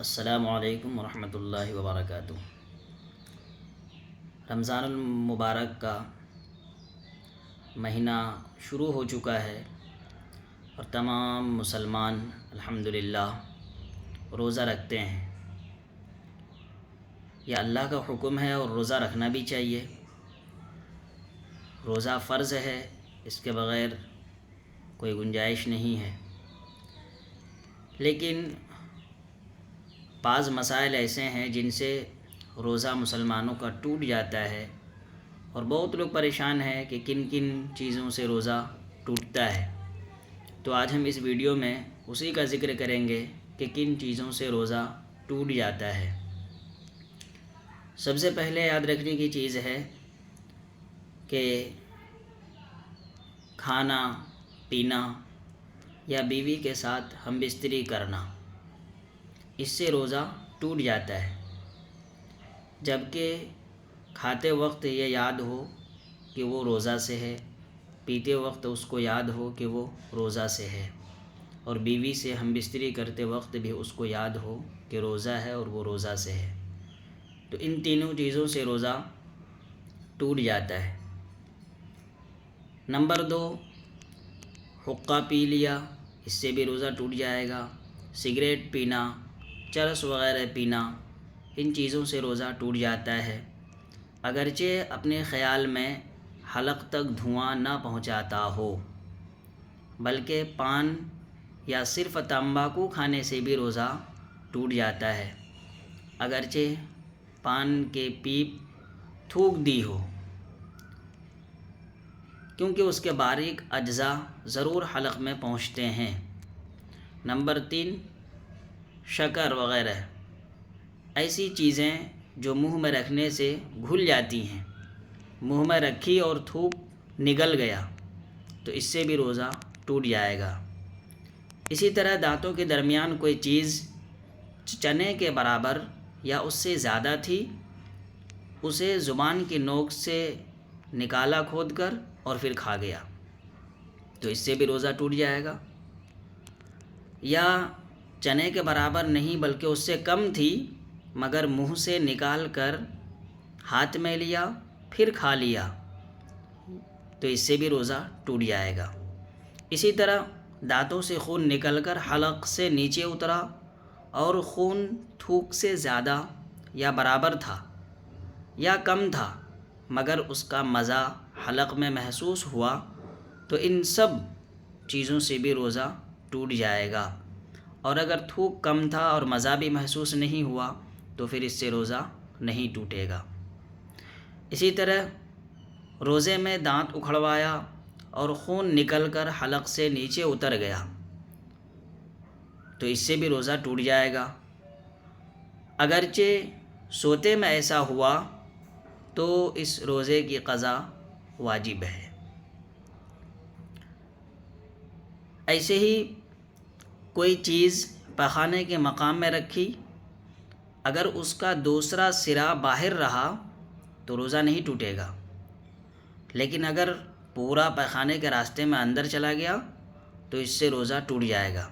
السلام علیکم ورحمۃ اللہ وبرکاتہ۔ رمضان المبارک کا مہینہ شروع ہو چکا ہے اور تمام مسلمان الحمدللہ روزہ رکھتے ہیں۔ یہ اللہ کا حکم ہے اور روزہ رکھنا بھی چاہیے۔ روزہ فرض ہے، اس کے بغیر کوئی گنجائش نہیں ہے، لیکن بعض مسائل ایسے ہیں جن سے روزہ مسلمانوں کا ٹوٹ جاتا ہے، اور بہت لوگ پریشان ہیں کہ کن کن چیزوں سے روزہ ٹوٹتا ہے۔ تو آج ہم اس ویڈیو میں اسی کا ذکر کریں گے کہ کن چیزوں سے روزہ ٹوٹ جاتا ہے۔ سب سے پہلے یاد رکھنے کی چیز ہے کہ کھانا پینا یا بیوی کے ساتھ ہم بستری کرنا، اس سے روزہ ٹوٹ جاتا ہے، جبکہ کھاتے وقت یہ یاد ہو کہ وہ روزہ سے ہے، پیتے وقت اس کو یاد ہو کہ وہ روزہ سے ہے، اور بیوی سے ہم بستری کرتے وقت بھی اس کو یاد ہو کہ روزہ ہے اور وہ روزہ سے ہے۔ تو ان تینوں چیزوں سے روزہ ٹوٹ جاتا ہے۔ نمبر 2، حقہ پی لیا، اس سے بھی روزہ ٹوٹ جائے گا۔ سگریٹ پینا، چرس وغیرہ پینا، ان چیزوں سے روزہ ٹوٹ جاتا ہے، اگرچہ اپنے خیال میں حلق تک دھواں نہ پہنچاتا ہو، بلکہ پان یا صرف تمباکو کھانے سے بھی روزہ ٹوٹ جاتا ہے، اگرچہ پان کے پیپ تھوک دی ہو، کیونکہ اس کے باریک اجزاء ضرور حلق میں پہنچتے ہیں۔ نمبر 3، شکر وغیرہ، ایسی چیزیں جو منہ میں رکھنے سے گھل جاتی ہیں، منہ میں رکھی اور تھوک نگل گیا تو اس سے بھی روزہ ٹوٹ جائے گا۔ اسی طرح دانتوں کے درمیان کوئی چیز چنے کے برابر یا اس سے زیادہ تھی، اسے زبان کی نوک سے نکالا کھود کر اور پھر کھا گیا تو اس سے بھی روزہ ٹوٹ جائے گا۔ یا چنے کے برابر نہیں بلکہ اس سے کم تھی، مگر منہ سے نکال کر ہاتھ میں لیا پھر کھا لیا تو اس سے بھی روزہ ٹوٹ جائے گا۔ اسی طرح دانتوں سے خون نکل کر حلق سے نیچے اترا اور خون تھوک سے زیادہ یا برابر تھا یا کم تھا، مگر اس کا مزہ حلق میں محسوس ہوا تو ان سب چیزوں سے بھی روزہ ٹوٹ جائے گا، اور اگر تھوک کم تھا اور مزہ بھی محسوس نہیں ہوا تو پھر اس سے روزہ نہیں ٹوٹے گا۔ اسی طرح روزے میں دانت اکھڑوایا اور خون نکل کر حلق سے نیچے اتر گیا تو اس سے بھی روزہ ٹوٹ جائے گا، اگرچہ سوتے میں ایسا ہوا تو اس روزے کی قضا واجب ہے۔ ایسے ہی کوئی چیز پخانے کے مقام میں رکھی، اگر اس کا دوسرا سرا باہر رہا تو روزہ نہیں ٹوٹے گا، لیکن اگر پورا پخانے کے راستے میں اندر چلا گیا تو اس سے روزہ ٹوٹ جائے گا،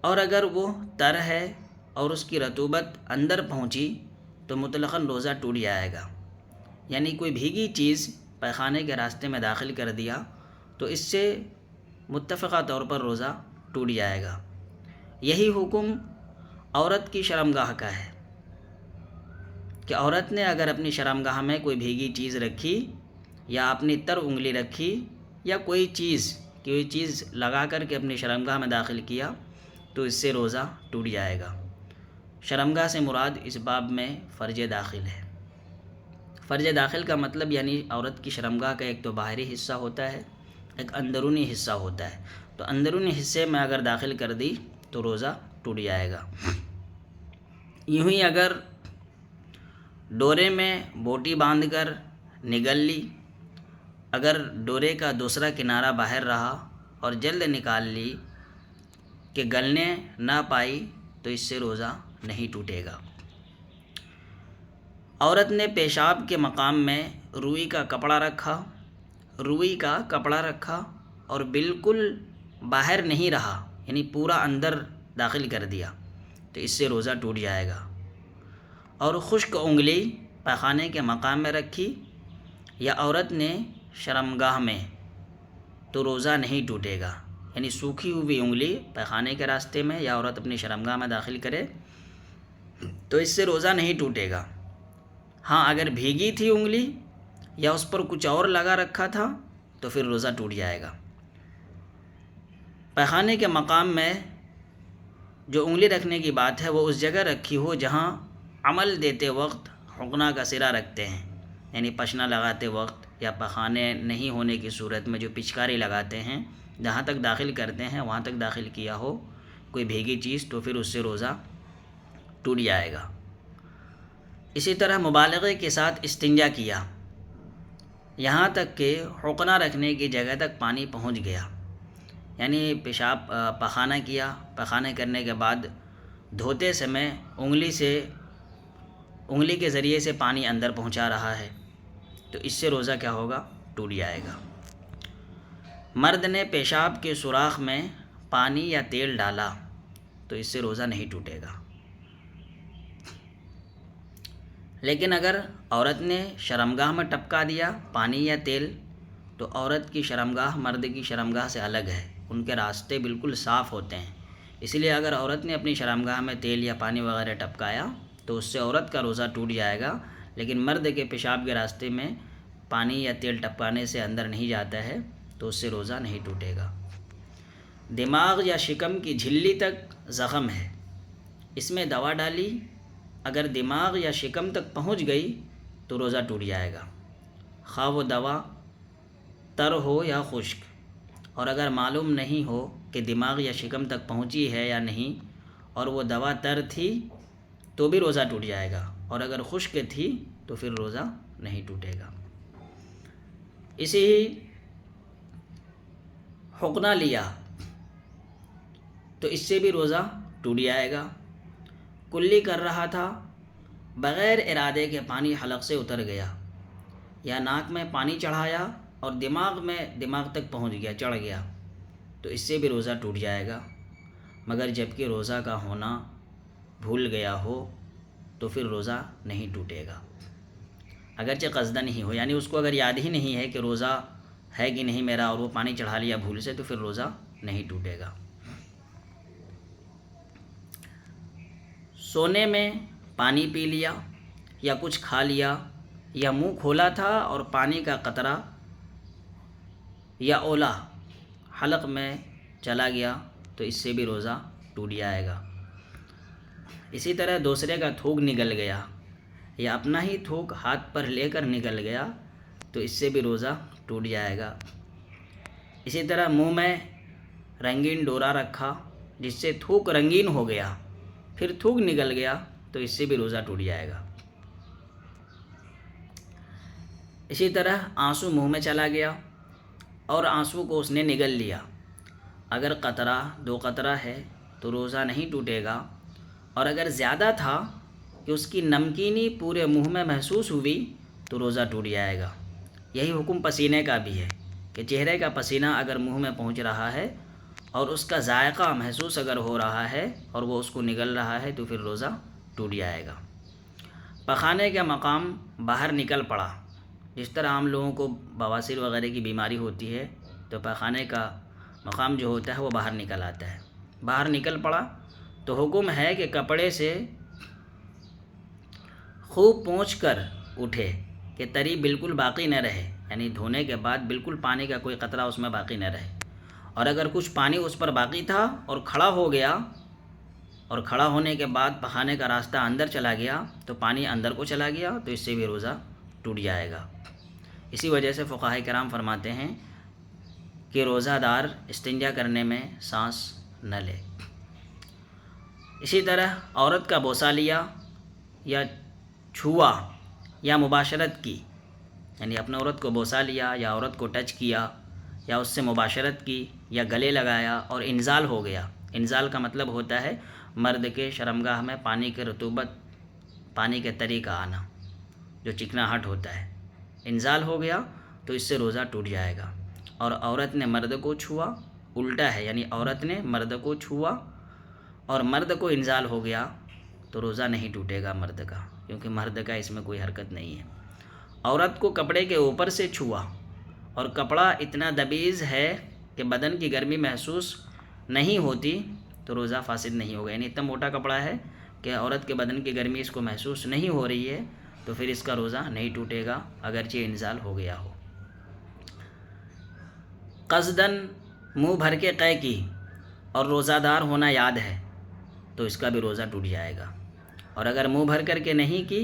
اور اگر وہ تر ہے اور اس کی رطوبت اندر پہنچی تو مطلقاً روزہ ٹوٹ جائے گا۔ یعنی کوئی بھیگی چیز پخانے کے راستے میں داخل کر دیا تو اس سے متفقہ طور پر روزہ ٹوٹ جائے گا۔ یہی حکم عورت کی شرمگاہ کا ہے کہ عورت نے اگر اپنی شرمگاہ میں کوئی بھیگی چیز رکھی یا اپنی تر انگلی رکھی یا کوئی چیز لگا کر کے اپنی شرمگاہ میں داخل کیا تو اس سے روزہ ٹوٹ جائے گا۔ شرمگاہ سے مراد اس باب میں فرج داخل ہے۔ فرج داخل کا مطلب یعنی عورت کی شرمگاہ کا ایک تو باہری حصہ ہوتا ہے، ایک اندرونی حصہ ہوتا ہے، تو اندرونی حصے میں اگر داخل کر دی تو روزہ ٹوٹ جائے گا۔ یوں ہی اگر ڈورے میں بوٹی باندھ کر نگل لی، اگر ڈورے کا دوسرا کنارہ باہر رہا اور جلد نکال لی کہ گلنے نہ پائی تو اس سے روزہ نہیں ٹوٹے گا۔ عورت نے پیشاب کے مقام میں روئی کا کپڑا رکھا اور بالکل باہر نہیں رہا، یعنی پورا اندر داخل کر دیا، تو اس سے روزہ ٹوٹ جائے گا۔ اور خشک انگلی پیخانے کے مقام میں رکھی یا عورت نے شرمگاہ میں تو روزہ نہیں ٹوٹے گا، یعنی سوکھی ہوئی انگلی پیخانے کے راستے میں یا عورت اپنی شرمگاہ میں داخل کرے تو اس سے روزہ نہیں ٹوٹے گا۔ ہاں اگر بھیگی تھی انگلی یا اس پر کچھ اور لگا رکھا تھا تو پھر روزہ ٹوٹ جائے گا۔ پیخانے کے مقام میں جو انگلی رکھنے کی بات ہے وہ اس جگہ رکھی ہو جہاں عمل دیتے وقت حقنہ کا سرا رکھتے ہیں، یعنی پشنہ لگاتے وقت یا پخانے نہیں ہونے کی صورت میں جو پچکاری لگاتے ہیں، جہاں تک داخل کرتے ہیں وہاں تک داخل کیا ہو کوئی بھیگی چیز تو پھر اس سے روزہ ٹوٹ جائے گا۔ اسی طرح مبالغے کے ساتھ استنجا کیا، یہاں تک کہ حقنہ رکھنے کی جگہ تک پانی پہنچ گیا، یعنی پیشاب پخانہ کیا، پخانے کرنے کے بعد دھوتے سمے انگلی کے ذریعے سے پانی اندر پہنچا رہا ہے تو اس سے روزہ کیا ہوگا؟ ٹوٹ جائے گا۔ مرد نے پیشاب کے سوراخ میں پانی یا تیل ڈالا تو اس سے روزہ نہیں ٹوٹے گا۔ لیکن اگر عورت نے شرمگاہ میں ٹپکا دیا پانی یا تیل تو عورت کی شرمگاہ مرد کی شرمگاہ سے الگ ہے، ان کے راستے بالکل صاف ہوتے ہیں، اس لیے اگر عورت نے اپنی شرمگاہ میں تیل یا پانی وغیرہ ٹپکایا تو اس سے عورت کا روزہ ٹوٹ جائے گا، لیکن مرد کے پیشاب کے راستے میں پانی یا تیل ٹپکانے سے اندر نہیں جاتا ہے تو اس سے روزہ نہیں ٹوٹے گا۔ دماغ یا شکم کی جھلی تک زخم ہے، اس میں دوا ڈالی، اگر دماغ یا شکم تک پہنچ گئی تو روزہ ٹوٹ جائے گا، خواہ وہ دوا تر ہو یا خشک، اور اگر معلوم نہیں ہو کہ دماغ یا شکم تک پہنچی ہے یا نہیں اور وہ دوا تر تھی تو بھی روزہ ٹوٹ جائے گا، اور اگر خشک تھی تو پھر روزہ نہیں ٹوٹے گا۔ اسی ہی حقنہ لیا تو اس سے بھی روزہ ٹوٹ جائے گا۔ کلی کر رہا تھا، بغیر ارادے کے پانی حلق سے اتر گیا، یا ناک میں پانی چڑھایا اور دماغ تک پہنچ گیا، چڑھ گیا تو اس سے بھی روزہ ٹوٹ جائے گا، مگر جب کہ روزہ کا ہونا بھول گیا ہو تو پھر روزہ نہیں ٹوٹے گا، اگرچہ قصدن ہی ہو، یعنی اس کو اگر یاد ہی نہیں ہے کہ روزہ ہے کہ نہیں میرا اور وہ پانی چڑھا لیا بھول سے تو پھر روزہ نہیں ٹوٹے گا۔ سونے میں پانی پی لیا یا کچھ کھا لیا یا منہ کھولا تھا اور پانی کا قطرہ یا اولا حلق میں چلا گیا تو اس سے بھی روزہ ٹوٹ جائے گا۔ اسی طرح دوسرے کا تھوک نکل گیا یا اپنا ہی تھوک ہاتھ پر لے کر نکل گیا تو اس سے بھی روزہ ٹوٹ جائے گا۔ اسی طرح منہ میں رنگین ڈورا رکھا جس سے تھوک رنگین ہو گیا پھر تھوک نکل گیا تو اس سے بھی روزہ ٹوٹ جائے گا۔ اسی طرح آنسو منہ میں چلا گیا اور آنسو کو اس نے نگل لیا، اگر قطرہ 2 قطرہ ہے تو روزہ نہیں ٹوٹے گا، اور اگر زیادہ تھا کہ اس کی نمکینی پورے منہ میں محسوس ہوئی تو روزہ ٹوٹ جائے گا۔ یہی حکم پسینے کا بھی ہے کہ چہرے کا پسینہ اگر منہ میں پہنچ رہا ہے اور اس کا ذائقہ محسوس اگر ہو رہا ہے اور وہ اس کو نگل رہا ہے تو پھر روزہ ٹوٹ جائے گا۔ پخانے کا مقام باہر نکل پڑا، جس طرح عام لوگوں کو بواسیر وغیرہ کی بیماری ہوتی ہے تو پخانے کا مقام جو ہوتا ہے وہ باہر نکل آتا ہے، باہر نکل پڑا تو حکم ہے کہ کپڑے سے خوب پونچھ کر اٹھے کہ تری بالکل باقی نہ رہے، یعنی دھونے کے بعد بالکل پانی کا کوئی قطرہ اس میں باقی نہ رہے، اور اگر کچھ پانی اس پر باقی تھا اور کھڑا ہو گیا اور کھڑا ہونے کے بعد پخانے کا راستہ اندر چلا گیا تو پانی اندر کو چلا گیا تو اس سے بھی روزہ ٹوٹ جائے گا۔ اسی وجہ سے فقہاء کرام فرماتے ہیں کہ روزہ دار استنجا کرنے میں سانس نہ لے۔ اسی طرح عورت کا بوسہ لیا یا چھوا یا مباشرت کی، یعنی اپنے عورت کو بوسہ لیا یا عورت کو ٹچ کیا یا اس سے مباشرت کی یا گلے لگایا اور انزال ہو گیا۔ انزال کا مطلب ہوتا ہے مرد کے شرمگاہ میں پانی کے رطوبت، پانی کے تری کا آنا، جو چکناہٹ ہوتا ہے، انزال ہو گیا تو اس سے روزہ ٹوٹ جائے گا۔ اور عورت نے مرد کو چھوا، الٹا ہے، یعنی عورت نے مرد کو چھوا اور مرد کو انزال ہو گیا تو روزہ نہیں ٹوٹے گا مرد کا، کیونکہ مرد کا اس میں کوئی حرکت نہیں ہے۔ عورت کو کپڑے کے اوپر سے چھوا اور کپڑا اتنا دبیز ہے کہ بدن کی گرمی محسوس نہیں ہوتی تو روزہ فاسد نہیں ہوگا، یعنی اتنا موٹا کپڑا ہے کہ عورت کے بدن کی گرمی اس کو محسوس نہیں ہو رہی ہے تو پھر اس کا روزہ نہیں ٹوٹے گا اگرچہ انزال ہو گیا ہو۔ قصداً منہ بھر کے قے کی اور روزہ دار ہونا یاد ہے تو اس کا بھی روزہ ٹوٹ جائے گا، اور اگر منہ بھر کر کے نہیں کی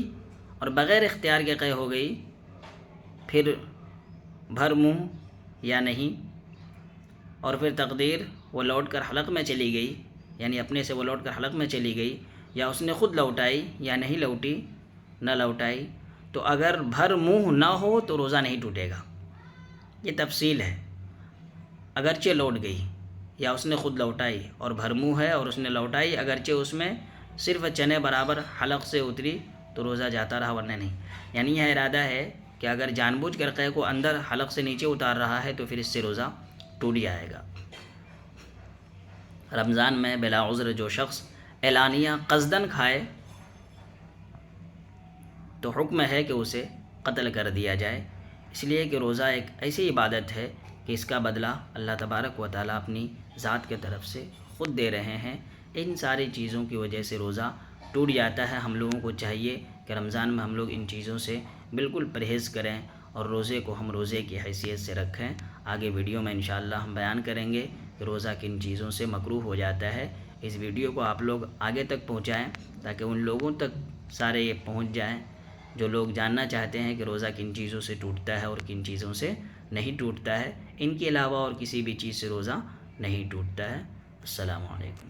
اور بغیر اختیار کے قے ہو گئی پھر بھر منہ یا نہیں، اور پھر تقدیر وہ لوٹ کر حلق میں چلی گئی، یعنی اپنے سے وہ لوٹ کر حلق میں چلی گئی، یا اس نے خود لوٹائی یا نہیں لوٹی نہ لوٹائی، تو اگر بھر منہ نہ ہو تو روزہ نہیں ٹوٹے گا۔ یہ تفصیل ہے، اگرچہ لوٹ گئی یا اس نے خود لوٹائی اور بھر منہ ہے اور اس نے لوٹائی، اگرچہ اس میں صرف چنے برابر حلق سے اتری تو روزہ جاتا رہا ورنہ نہیں، یعنی یہ ارادہ ہے کہ اگر جان بوجھ کر قے کو اندر حلق سے نیچے اتار رہا ہے تو پھر اس سے روزہ ٹوٹ جائے گا۔ رمضان میں بلا عذر جو شخص اعلانیہ قصداً کھائے تو حکم ہے کہ اسے قتل کر دیا جائے، اس لیے کہ روزہ ایک ایسی عبادت ہے کہ اس کا بدلہ اللہ تبارک و تعالیٰ اپنی ذات کے طرف سے خود دے رہے ہیں۔ ان ساری چیزوں کی وجہ سے روزہ ٹوٹ جاتا ہے۔ ہم لوگوں کو چاہیے کہ رمضان میں ہم لوگ ان چیزوں سے بالکل پرہیز کریں اور روزے کو ہم روزے کی حیثیت سے رکھیں۔ آگے ویڈیو میں انشاءاللہ ہم بیان کریں گے کہ روزہ کن چیزوں سے مکروہ ہو جاتا ہے۔ اس ویڈیو کو آپ لوگ آگے تک پہنچائیں تاکہ ان لوگوں تک سارے یہ پہنچ جائیں جو لوگ جاننا چاہتے ہیں کہ روزہ کن چیزوں سے ٹوٹتا ہے اور کن چیزوں سے نہیں ٹوٹتا ہے۔ ان کے علاوہ اور کسی بھی چیز سے روزہ نہیں ٹوٹتا ہے۔ السلام علیکم۔